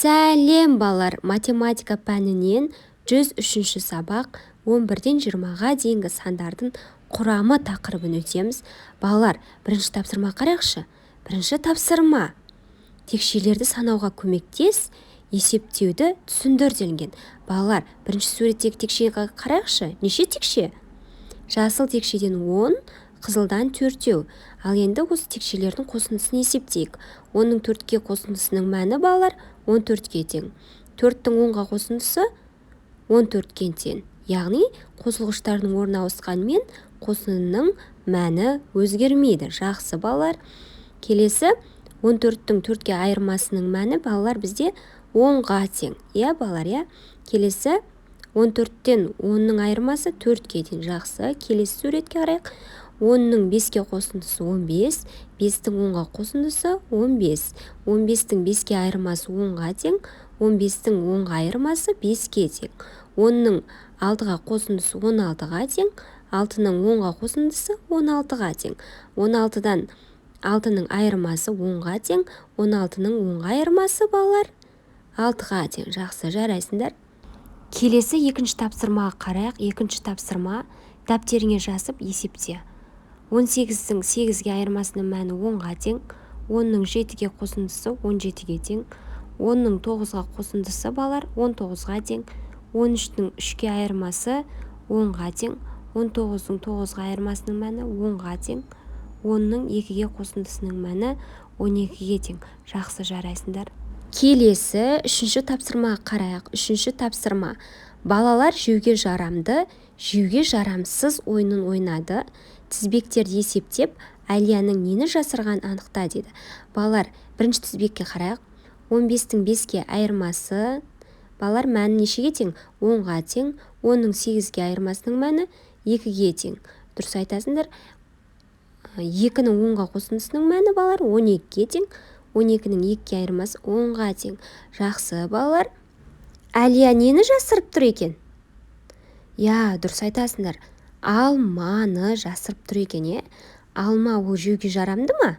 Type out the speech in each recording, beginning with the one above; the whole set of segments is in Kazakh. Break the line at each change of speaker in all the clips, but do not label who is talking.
Сәлем балалар, математика пәнінен 103-ші сабақ 11-ден 20-ға дейінгі сандардың құрамы тақырыбын өтеміз. Балалар, бірінші тапсырма қарайықшы. Бірінші тапсырма. Текшелерді санауға көмектес, есептеуді түсіндір делінген. Балалар, бірінші суреттегі текшеге қарайықшы. Неше текше? Жасыл текшеден 10, қызылдан 4. Ал енді осы текшелердің қосындысын есептейік. 10-ның 4-ке қосындысының мәні балалар 14-ке тең. 4-тің 10-ға қосындысы 14-ке тең. Яғни қосылғыштардың орнына ауысқанмен қосындының мәні өзгермейді. Жақсы балалар. Келесі 14-тің 4-ке айырмасының мәні балалар бізде 10-ға тең. Балалар, Келесі 14-тен 10-ның айырмасы 4-ке тең. Жақсы. Келесі суретке қарайық. 10-ның 5-ке қосындысы 15, 5-тің 10-ға қосындысы 15. 15-тің 5-ке айырмасы 10-ға тең, 15-тің 10-ға айырмасы 5-ке тең. 10-ның 6-ға қосындысы 16-ға тең, 6-ның 10-ға қосындысы 16-ға тең. 16-дан 6-ның айырмасы 10-ға тең, 16-ның 10-ға айырмасы балалар 6-ға тең. Жақсы, жарайсыңдар. Келесі екінші тапсырмаға қарайық. Екінші тапсырма. Дәптеріңе жазып есепте. 18-дің 8-ге айырмасының мәні 10-ға тең, 10-ның 7-ге қосындысы 17-ге тең, 10-ның 9-ға қосындысы балар 19-ға тең, 13-ның 3-ке айырмасы 10-ға тең, 19-ның 9-ға айырмасының мәні 10-ға тең, 10-ның 2-ге қосындысының мәні 12-ге тең. Жақсы, жарайсыңдар. Келесі үшінші тапсырмаға қарайық. Үшінші тапсырма. Балалар жеуге жарамды, жеуге жарамсыз ойынын ойнады. Тізбектерді есептеп, Әлияның нені жасырған анықта деді. Балалар, бірінші тізбекке қарайық. 15-тің 5-ке айырмасы. Балалар, мәні нешеге тең? 10-ға тең. 10-ның 8-ге айырмасының мәні 2-ге тең. Дұрыс айтасыңдар. 2-ның 10-ға қосындысының мәні балалар 12-ге тең. 12-ның 2-ке айырмасы 10-ға тең. Жақсы, балалар. Әлия нені жасырып тұр екен? Дұрыс айтасыңдар. Алманы жасырып тұр екен, Алма ол жеуге жарамды ма?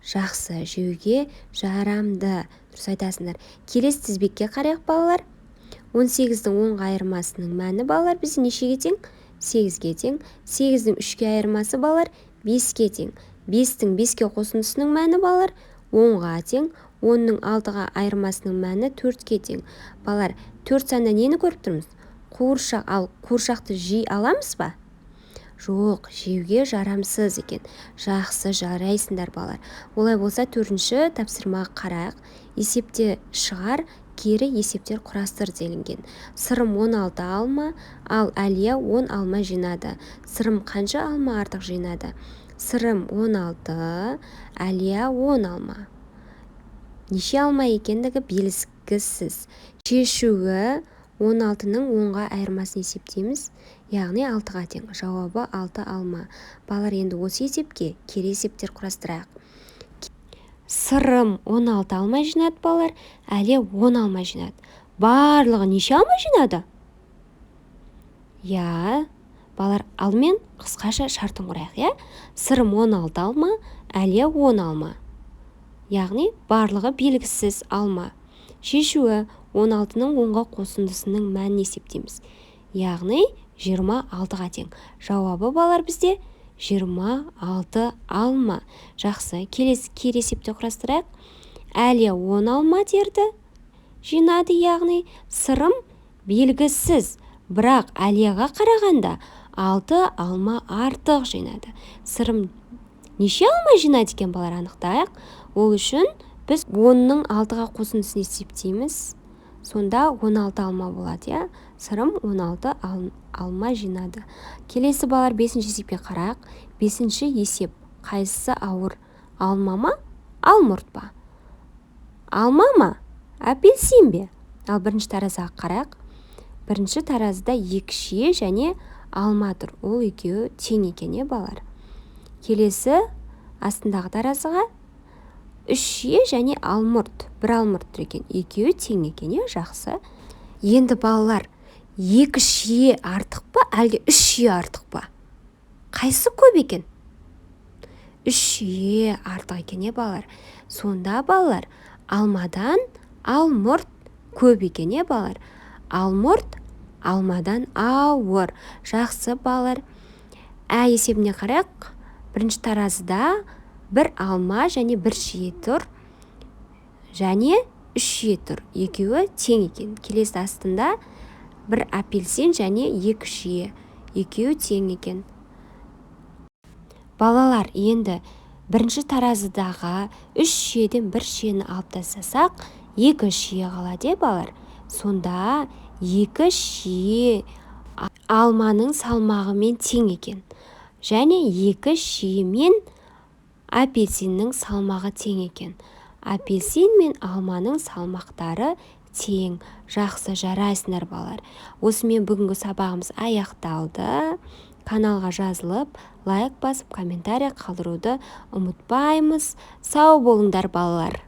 Жақсы, жеуге жарамды. Дұрыс айтасыңдар. Келесі тізбекке қарайық, балалар. 18-дің 10-ға айырмасының мәні балалар бізде нешеге тең? 8-ге тең. 8-дің 3-ке айырмасы балалар 5-ке тең. 5-тің 5-ке қосындысының мәні балалар 10-ға тең. 10-ның 6-ға айырмасының мәні 4-ке тең. Балалар, 4 санда нені көріп тұрмыз? Қуыршақ. Ал қуыршақты жей аламыз ба? Жоқ, жеуге жарамсыз екен. Жақсы, жарайсыңдар балалар. Олай болса, 4-ші тапсырмаға қарайық. Есепте шығар, кері есептер құрастыр делінген. Сырым 16 алма, ал Әлия 10 алма жинады. Сырым қанша алма артық жинады? Сырым 16, Әлия 10 алма. Неше алма екендігі белгісіз. Шешуі 16-ның 10-ға айырмасын есептейміз. Яғни 6-ға тең. Жауабы 6 алма. Балалар, енді осы есепке кері есептер құрастырайық. Сырым 16 алма жинады балалар, Әлия 10 алма жинады. Барлығы неше алма жинады? Балалар, алмен қысқаша шартын құрайық, Сырым 16 алма, Әлия 10 алма. Яғни барлығы белгісіз алма. Шешуі 16-ның 10-ға қосындысының мәнін есептейміз. Яғни 26-ға тең. Жауабы балалар бізде 26 алма. Жақсы, келесі кері есепте құрастырайық. Әлия 10 алма терді жинады, яғни сырым белгісіз. Бірақ Әлияға қарағанда 6 алма артық жинады. Сырым неше алма жинады екен балалар, анықтайық. Ол үшін біз 10-ның 6-ға қосындысын есептейміз. Сонда 16 алма болады, Сырым 16 алма жинады. Келесі балалар 5-ші есепке қарайық. 5-ші есеп қайсысы ауыр? Алма ма? Алмұрт па? Алма ма? Апельсин бе? Ал бірінші таразыға қарайық. Бірінші таразыда 2 шие және алма тұр. Ол екеуі тең екен, балалар. Келесі астындағы таразыға 3 шие және алмұрт. Бір алмұрт тұр екен. Екеуі тең екен, жақсы. Енді балалар, 2 шие артық па, әлде 3 шие артық па? Қайсы көп екен? 3 шие артық екен, балалар. Сонда балалар, алмадан Ал мұрт көп екен, балалар. Ал мұрт алмадан ауыр. Жақсы, балалар. Есебіне қарайық. Бірінші таразыда бір алма және бір шие тұр. Және 3 шие тұр. Екеуі тең екен. Келесі астында бір апельсин және 2 шие. Екеуі тең екен. Балалар, енді бірінші таразыдағы 3 шиеден бір шиені алып тастасақ, 2 шие қалады, балалар. Сонда 2 шие алманың салмағымен тең екен. Және 2 шие мен апельсиннің салмағы тең екен. Апельсин мен алманың салмақтары тең. Жақсы, жарайсыңдар, балалар. Осымен бүгінгі сабағымыз аяқталды. Каналға жазылып, лайк басып, комментарий қалдыруды ұмытпаймыз. Сау болыңдар, балалар.